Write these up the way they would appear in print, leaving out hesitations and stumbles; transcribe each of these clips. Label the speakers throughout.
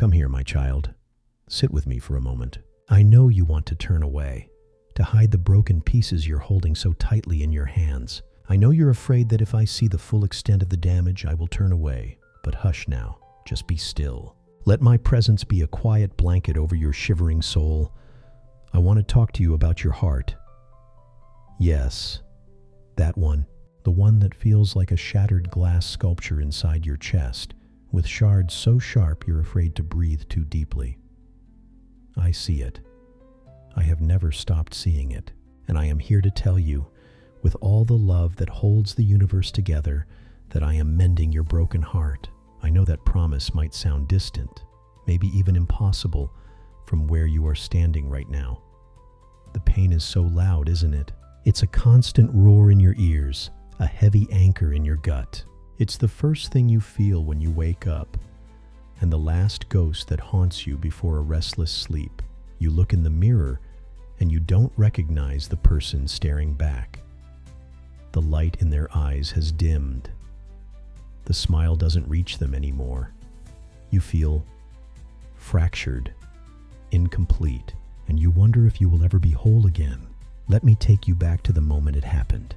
Speaker 1: Come here, my child. Sit with me for a moment. I know you want to turn away, to hide the broken pieces you're holding so tightly in your hands. I know you're afraid that if I see the full extent of the damage, I will turn away. But hush now, just be still. Let my presence be a quiet blanket over your shivering soul. I want to talk to you about your heart. Yes, that one. The one that feels like a shattered glass sculpture inside your chest, with shards so sharp you're afraid to breathe too deeply. I see it. I have never stopped seeing it, and I am here to tell you, with all the love that holds the universe together, that I am mending your broken heart. I know that promise might sound distant, maybe even impossible, from where you are standing right now. The pain is so loud, isn't it? It's a constant roar in your ears, a heavy anchor in your gut. It's the first thing you feel when you wake up, and the last ghost that haunts you before a restless sleep. You look in the mirror, and you don't recognize the person staring back. The light in their eyes has dimmed. The smile doesn't reach them anymore. You feel fractured, incomplete, and you wonder if you will ever be whole again. Let me take you back to the moment it happened,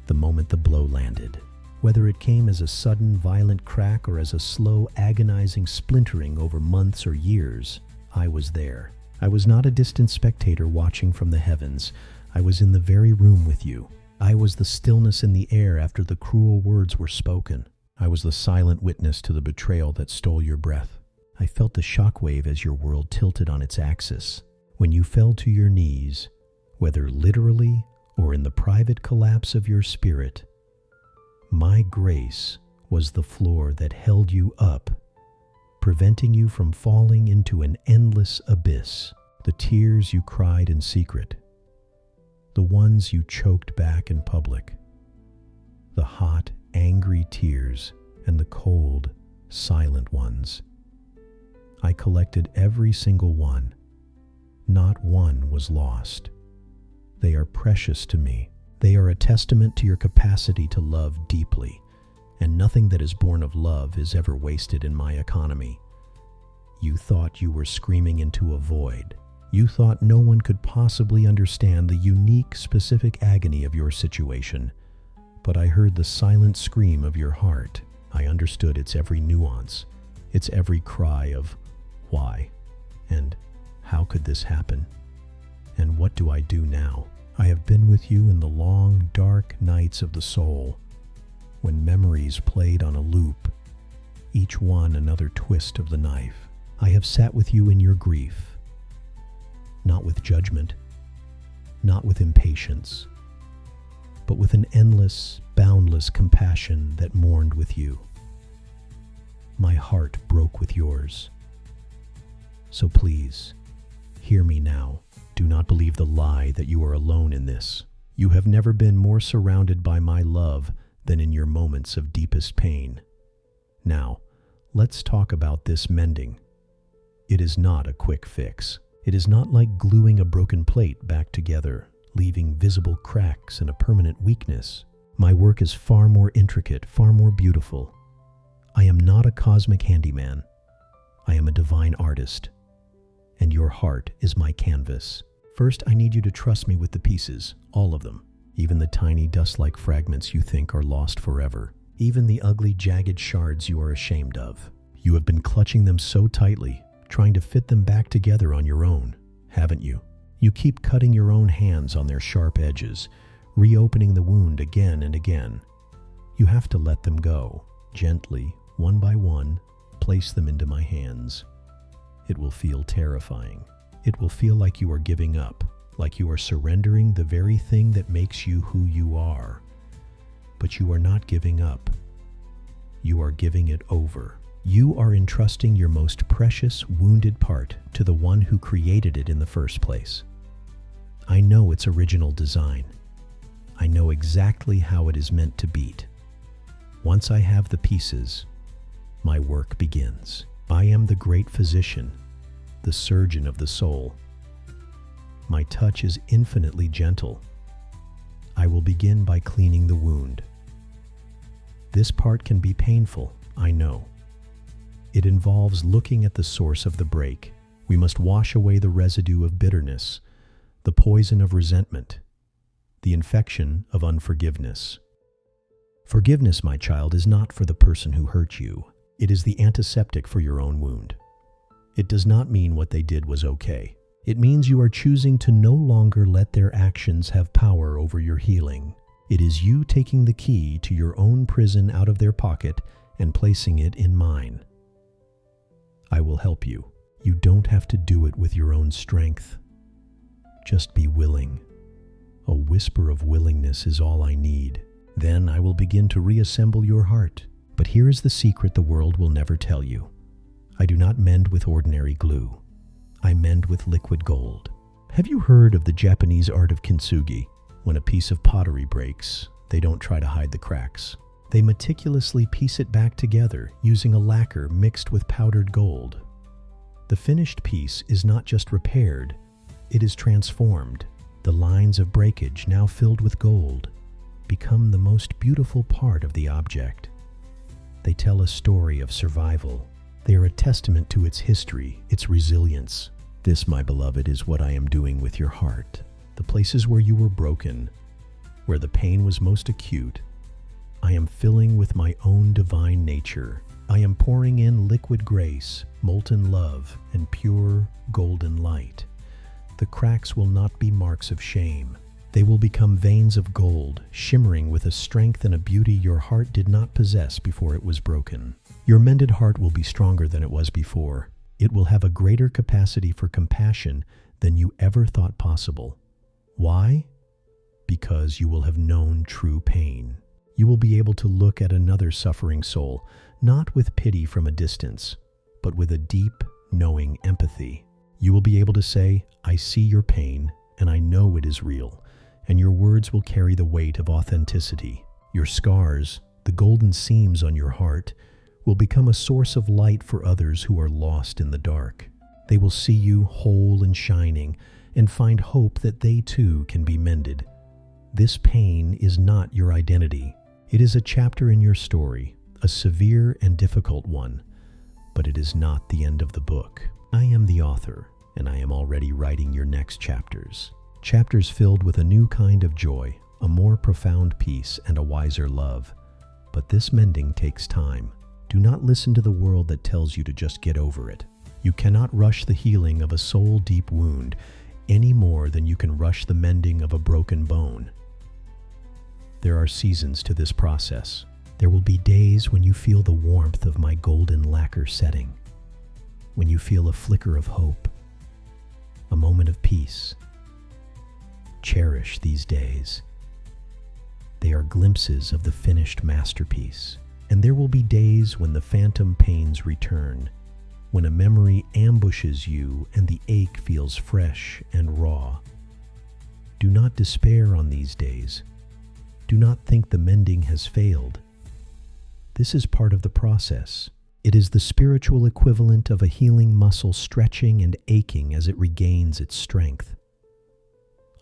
Speaker 1: the moment the blow landed. Whether it came as a sudden, violent crack or as a slow, agonizing splintering over months or years, I was there. I was not a distant spectator watching from the heavens. I was in the very room with you. I was the stillness in the air after the cruel words were spoken. I was the silent witness to the betrayal that stole your breath. I felt the shockwave as your world tilted on its axis. When you fell to your knees, whether literally or in the private collapse of your spirit, my grace was the floor that held you up, preventing you from falling into an endless abyss. The tears you cried in secret, the ones you choked back in public, the hot, angry tears and the cold, silent ones. I collected every single one. Not one was lost. They are precious to me. They are a testament to your capacity to love deeply, and nothing that is born of love is ever wasted in my economy. You thought you were screaming into a void. You thought no one could possibly understand the unique, specific agony of your situation. But I heard the silent scream of your heart. I understood its every nuance, its every cry of why, and how could this happen? And what do I do now? I have been with you in the long, dark nights of the soul, when memories played on a loop, each one another twist of the knife. I have sat with you in your grief, not with judgment, not with impatience, but with an endless, boundless compassion that mourned with you. My heart broke with yours. So please, hear me now. Do not believe the lie that you are alone in this. You have never been more surrounded by my love than in your moments of deepest pain. Now, let's talk about this mending. It is not a quick fix. It is not like gluing a broken plate back together, leaving visible cracks and a permanent weakness. My work is far more intricate, far more beautiful. I am not a cosmic handyman. I am a divine artist, and your heart is my canvas. First, I need you to trust me with the pieces, all of them, even the tiny dust-like fragments you think are lost forever, even the ugly, jagged shards you are ashamed of. You have been clutching them so tightly, trying to fit them back together on your own, haven't you? You keep cutting your own hands on their sharp edges, reopening the wound again and again. You have to let them go. Gently, one by one, place them into my hands. It will feel terrifying. It will feel like you are giving up, like you are surrendering the very thing that makes you who you are. But you are not giving up. You are giving it over. You are entrusting your most precious, wounded part to the one who created it in the first place. I know its original design. I know exactly how it is meant to beat. Once I have the pieces, my work begins. I am the great physician, the surgeon of the soul. My touch is infinitely gentle. I will begin by cleaning the wound. This part can be painful, I know. It involves looking at the source of the break. We must wash away the residue of bitterness, the poison of resentment, the infection of unforgiveness. Forgiveness, my child, is not for the person who hurt you. It is the antiseptic for your own wound. It does not mean what they did was okay. It means you are choosing to no longer let their actions have power over your healing. It is you taking the key to your own prison out of their pocket and placing it in mine. I will help you. You don't have to do it with your own strength. Just be willing. A whisper of willingness is all I need. Then I will begin to reassemble your heart. But here is the secret the world will never tell you. I do not mend with ordinary glue. I mend with liquid gold. Have you heard of the Japanese art of Kintsugi? When a piece of pottery breaks, they don't try to hide the cracks. They meticulously piece it back together using a lacquer mixed with powdered gold. The finished piece is not just repaired, it is transformed. The lines of breakage, now filled with gold, become the most beautiful part of the object. They tell a story of survival. They are a testament to its history, its resilience. This, my beloved, is what I am doing with your heart. The places where you were broken, where the pain was most acute, I am filling with my own divine nature. I am pouring in liquid grace, molten love, and pure golden light. The cracks will not be marks of shame. They will become veins of gold, shimmering with a strength and a beauty your heart did not possess before it was broken. Your mended heart will be stronger than it was before. It will have a greater capacity for compassion than you ever thought possible. Why? Because you will have known true pain. You will be able to look at another suffering soul, not with pity from a distance, but with a deep, knowing empathy. You will be able to say, I see your pain, and I know it is real, and your words will carry the weight of authenticity. Your scars, the golden seams on your heart, will become a source of light for others who are lost in the dark. They will see you whole and shining, and find hope that they too can be mended. This pain is not your identity. It is a chapter in your story, a severe and difficult one, but it is not the end of the book. I am the author, and I am already writing your next chapters. Chapters filled with a new kind of joy, a more profound peace, and a wiser love. But this mending takes time. Do not listen to the world that tells you to just get over it. You cannot rush the healing of a soul-deep wound any more than you can rush the mending of a broken bone. There are seasons to this process. There will be days when you feel the warmth of my golden lacquer setting, when you feel a flicker of hope, a moment of peace. Cherish these days. They are glimpses of the finished masterpiece. And there will be days when the phantom pains return, when a memory ambushes you and the ache feels fresh and raw. Do not despair on these days. Do not think the mending has failed. This is part of the process. It is the spiritual equivalent of a healing muscle stretching and aching as it regains its strength.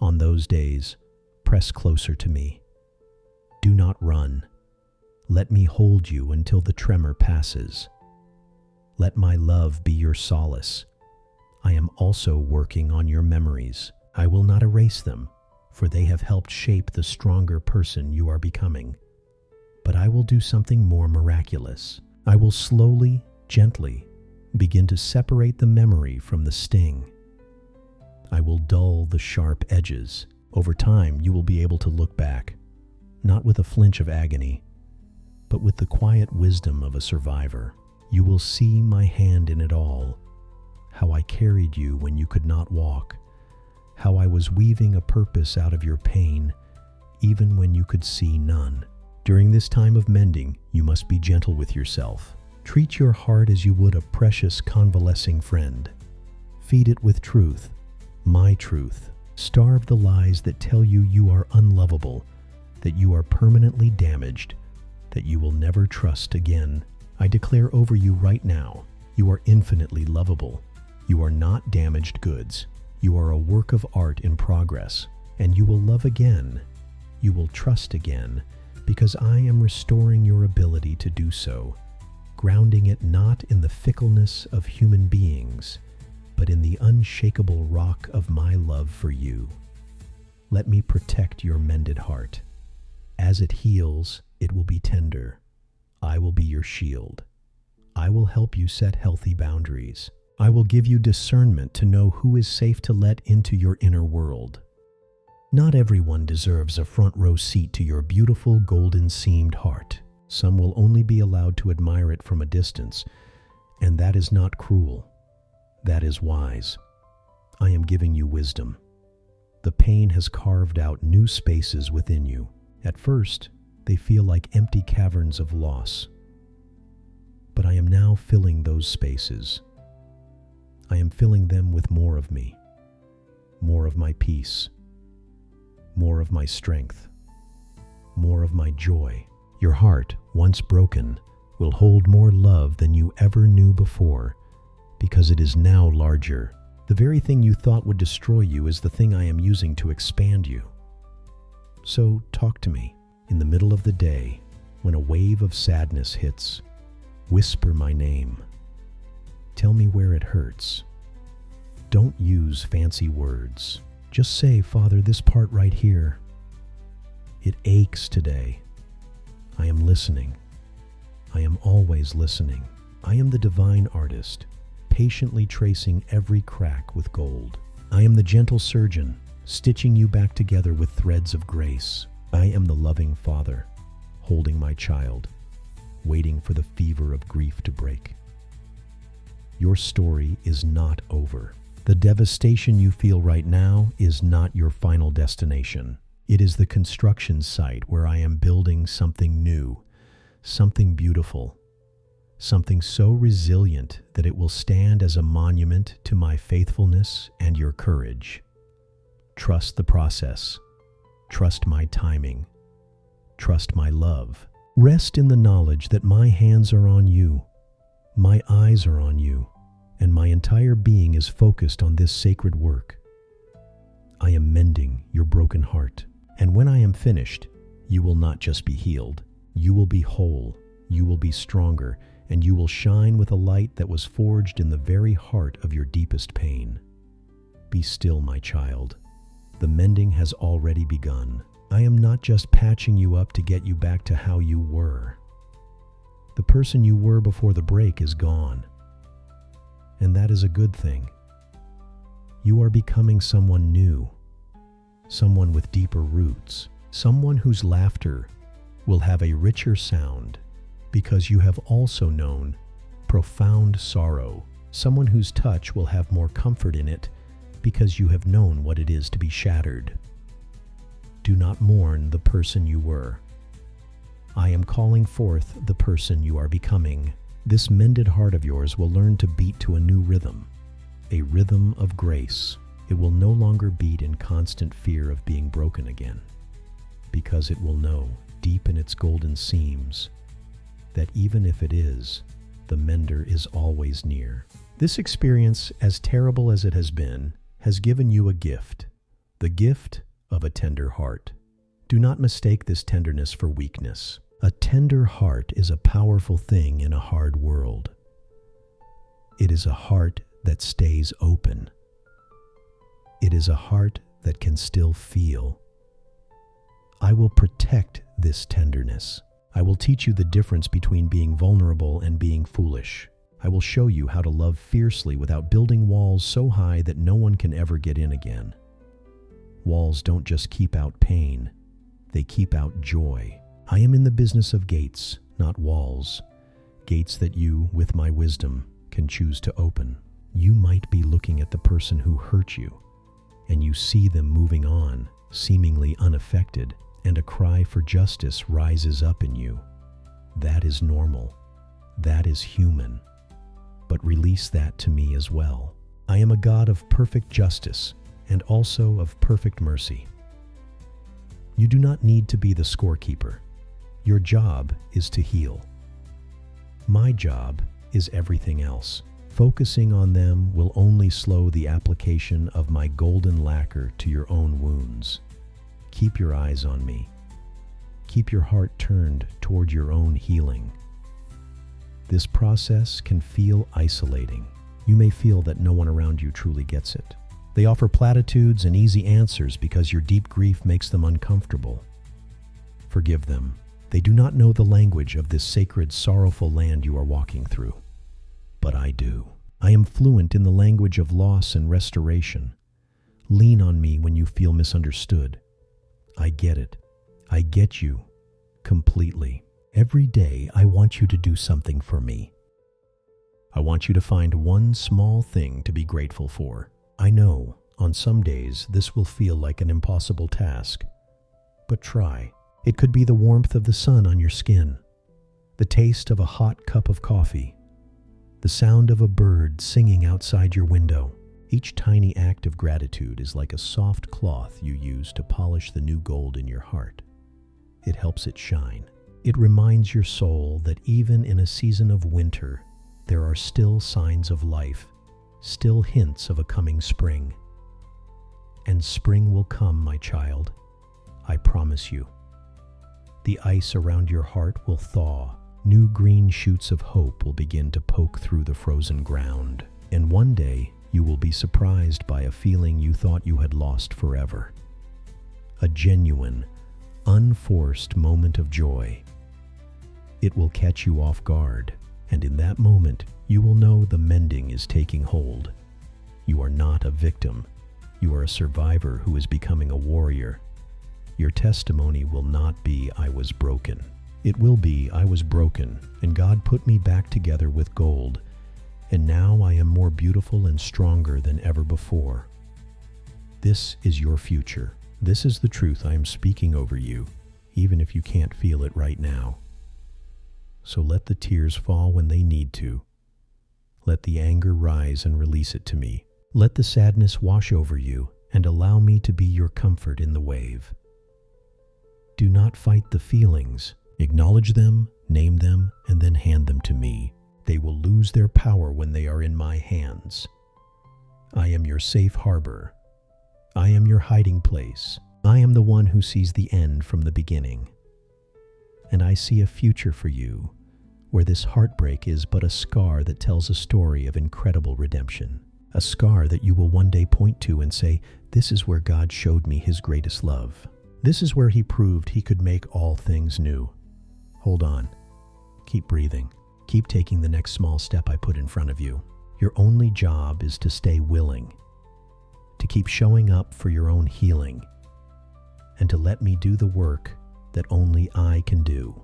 Speaker 1: On those days, press closer to me. Do not run. Let me hold you until the tremor passes. Let my love be your solace. I am also working on your memories. I will not erase them, for they have helped shape the stronger person you are becoming. But I will do something more miraculous. I will slowly, gently, begin to separate the memory from the sting. I will dull the sharp edges. Over time, you will be able to look back, not with a flinch of agony, but with the quiet wisdom of a survivor. You will see my hand in it all, how I carried you when you could not walk, how I was weaving a purpose out of your pain, even when you could see none. During this time of mending, you must be gentle with yourself. Treat your heart as you would a precious convalescing friend. Feed it with truth, my truth. Starve the lies that tell you you are unlovable, that you are permanently damaged, that you will never trust again. I declare over you right now, you are infinitely lovable. You are not damaged goods. You are a work of art in progress, and you will love again. You will trust again, because I am restoring your ability to do so. grounding it not in the fickleness of human beings, but in the unshakable rock of my love for you. Let me protect your mended heart. As it heals, it will be tender. I will be your shield. I will help you set healthy boundaries. I will give you discernment to know who is safe to let into your inner world. Not everyone deserves a front row seat to your beautiful golden-seamed heart. Some will only be allowed to admire it from a distance, and that is not cruel. That is wise. I am giving you wisdom. The pain has carved out new spaces within you. At first, they feel like empty caverns of loss. But I am now filling those spaces. I am filling them with more of me, more of my peace, more of my strength, more of my joy. Your heart, once broken, will hold more love than you ever knew before, because it is now larger. The very thing you thought would destroy you is the thing I am using to expand you. So talk to me. In the middle of the day, when a wave of sadness hits, whisper my name. Tell me where it hurts. Don't use fancy words. Just say, Father, this part right here. It aches today. I am listening. I am always listening. I am the divine artist, patiently tracing every crack with gold. I am the gentle surgeon, stitching you back together with threads of grace. I am the loving father, holding my child, waiting for the fever of grief to break. Your story is not over. The devastation you feel right now is not your final destination. It is the construction site where I am building something new, something beautiful, something so resilient that it will stand as a monument to my faithfulness and your courage. Trust the process. Trust my timing. Trust my love. Rest in the knowledge that my hands are on you, my eyes are on you, and my entire being is focused on this sacred work. I am mending your broken heart, and when I am finished, you will not just be healed. You will be whole, you will be stronger, and you will shine with a light that was forged in the very heart of your deepest pain. Be still, my child. The mending has already begun. I am not just patching you up to get you back to how you were. The person you were before the break is gone, and that is a good thing. You are becoming someone new, someone with deeper roots, someone whose laughter will have a richer sound because you have also known profound sorrow, someone whose touch will have more comfort in it because you have known what it is to be shattered. Do not mourn the person you were. I am calling forth the person you are becoming. This mended heart of yours will learn to beat to a new rhythm, a rhythm of grace. It will no longer beat in constant fear of being broken again, because it will know, deep in its golden seams, that even if it is, the mender is always near. This experience, as terrible as it has been, has given you a gift, the gift of a tender heart. Do not mistake this tenderness for weakness. A tender heart is a powerful thing in a hard world. It is a heart that stays open. It is a heart that can still feel. I will protect this tenderness. I will teach you the difference between being vulnerable and being foolish. I will show you how to love fiercely without building walls so high that no one can ever get in again. Walls don't just keep out pain, they keep out joy. I am in the business of gates, not walls. Gates that you, with my wisdom, can choose to open. You might be looking at the person who hurt you, and you see them moving on, seemingly unaffected, and a cry for justice rises up in you. That is normal. That is human. But release that to me as well. I am a God of perfect justice and also of perfect mercy. You do not need to be the scorekeeper. Your job is to heal. My job is everything else. Focusing on them will only slow the application of my golden lacquer to your own wounds. Keep your eyes on me. Keep your heart turned toward your own healing. This process can feel isolating. You may feel that no one around you truly gets it. They offer platitudes and easy answers because your deep grief makes them uncomfortable. Forgive them. They do not know the language of this sacred, sorrowful land you are walking through. But I do. I am fluent in the language of loss and restoration. Lean on me when you feel misunderstood. I get it. I get you completely. Every day, I want you to do something for me. I want you to find one small thing to be grateful for. I know, on some days, this will feel like an impossible task. But try. It could be the warmth of the sun on your skin, the taste of a hot cup of coffee, the sound of a bird singing outside your window. Each tiny act of gratitude is like a soft cloth you use to polish the new gold in your heart. It helps it shine. It reminds your soul that even in a season of winter, there are still signs of life, still hints of a coming spring. And spring will come, my child. I promise you. The ice around your heart will thaw. New green shoots of hope will begin to poke through the frozen ground. And one day, you will be surprised by a feeling you thought you had lost forever. A genuine, unforced moment of joy. It will catch you off guard, and in that moment, you will know the mending is taking hold. You are not a victim. You are a survivor who is becoming a warrior. Your testimony will not be, "I was broken." It will be, "I was broken, and God put me back together with gold, and now I am more beautiful and stronger than ever before." This is your future. This is the truth I am speaking over you, even if you can't feel it right now. So let the tears fall when they need to. Let the anger rise and release it to me. Let the sadness wash over you and allow me to be your comfort in the wave. Do not fight the feelings. Acknowledge them, name them, and then hand them to me. They will lose their power when they are in my hands. I am your safe harbor. I am your hiding place. I am the one who sees the end from the beginning. And I see a future for you, where this heartbreak is but a scar that tells a story of incredible redemption. A scar that you will one day point to and say, "This is where God showed me his greatest love. This is where he proved he could make all things new." Hold on. Keep breathing. Keep taking the next small step I put in front of you. Your only job is to stay willing, to keep showing up for your own healing, and to let me do the work that only I can do.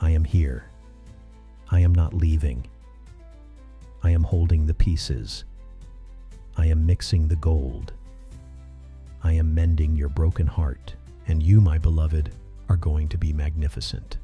Speaker 1: I am here. I am not leaving. I am holding the pieces. I am mixing the gold. I am mending your broken heart, and you, my beloved, are going to be magnificent.